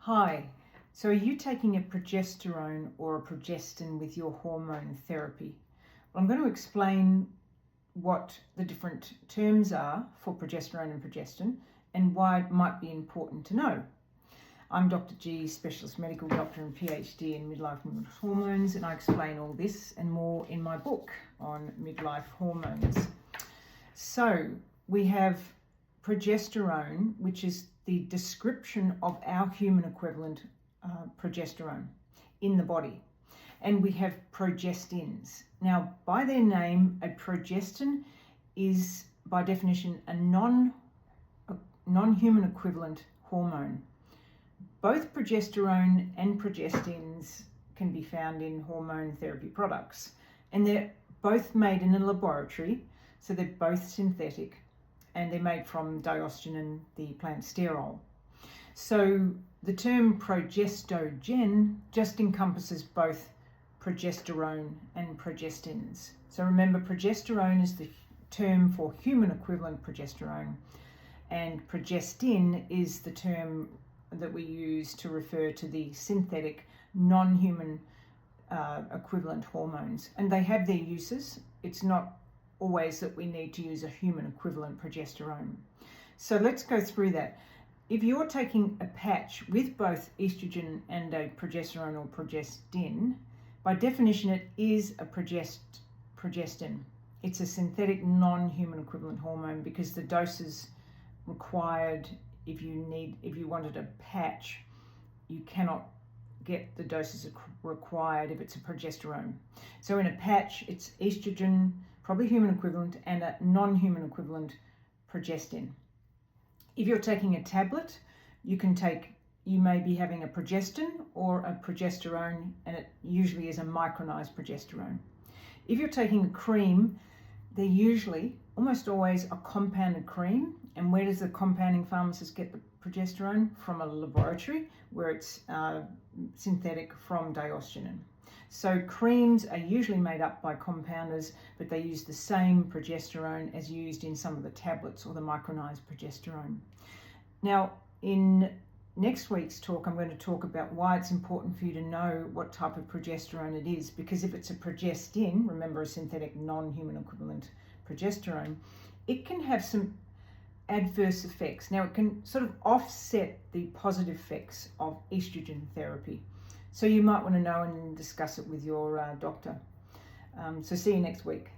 Hi, so are you taking a progesterone or a progestin with your hormone therapy? Well, I'm going to explain what the different terms are for progesterone and progestin and why it might be important to know. I'm Dr. G, specialist medical doctor and PhD in midlife moments hormones, and I explain all this and more in my book on midlife hormones. So we have progesterone, which is the description of our human equivalent progesterone in the body. And we have progestins. Now, by their name, a progestin is, by definition, a non-human equivalent hormone. Both progesterone and progestins can be found in hormone therapy products, and they're both made in a laboratory, so they're both synthetic, and they're made from diosgenin, the plant sterol. So the term progestogen just encompasses both progesterone and progestins. So remember, progesterone is the term for human equivalent progesterone, and progestin is the term that we use to refer to the synthetic non-human equivalent hormones. And they have their uses. It's not always that we need to use a human equivalent progesterone. So let's go through that. If you're taking a patch with both estrogen and a progesterone or progestin, by definition it is a progestin. It's a synthetic non-human equivalent hormone because the doses required, if you wanted a patch, you cannot get the doses required if it's a progesterone. So in a patch, it's estrogen, probably human equivalent, and a non-human equivalent progestin. If you're taking a tablet, you may be having a progestin or a progesterone, and it usually is a micronized progesterone. If you're taking a cream, they're usually, almost always, a compounded cream. And where does the compounding pharmacist get the progesterone? From a laboratory where it's synthetic from diosgenin. So creams are usually made up by compounders, but they use the same progesterone as used in some of the tablets or the micronized progesterone. Now, in next week's talk, I'm going to talk about why it's important for you to know what type of progesterone it is, because if it's a progestin, remember a synthetic non-human equivalent progesterone, it can have some adverse effects. Now, it can sort of offset the positive effects of estrogen therapy. So you might want to know and discuss it with your doctor. So see you next week.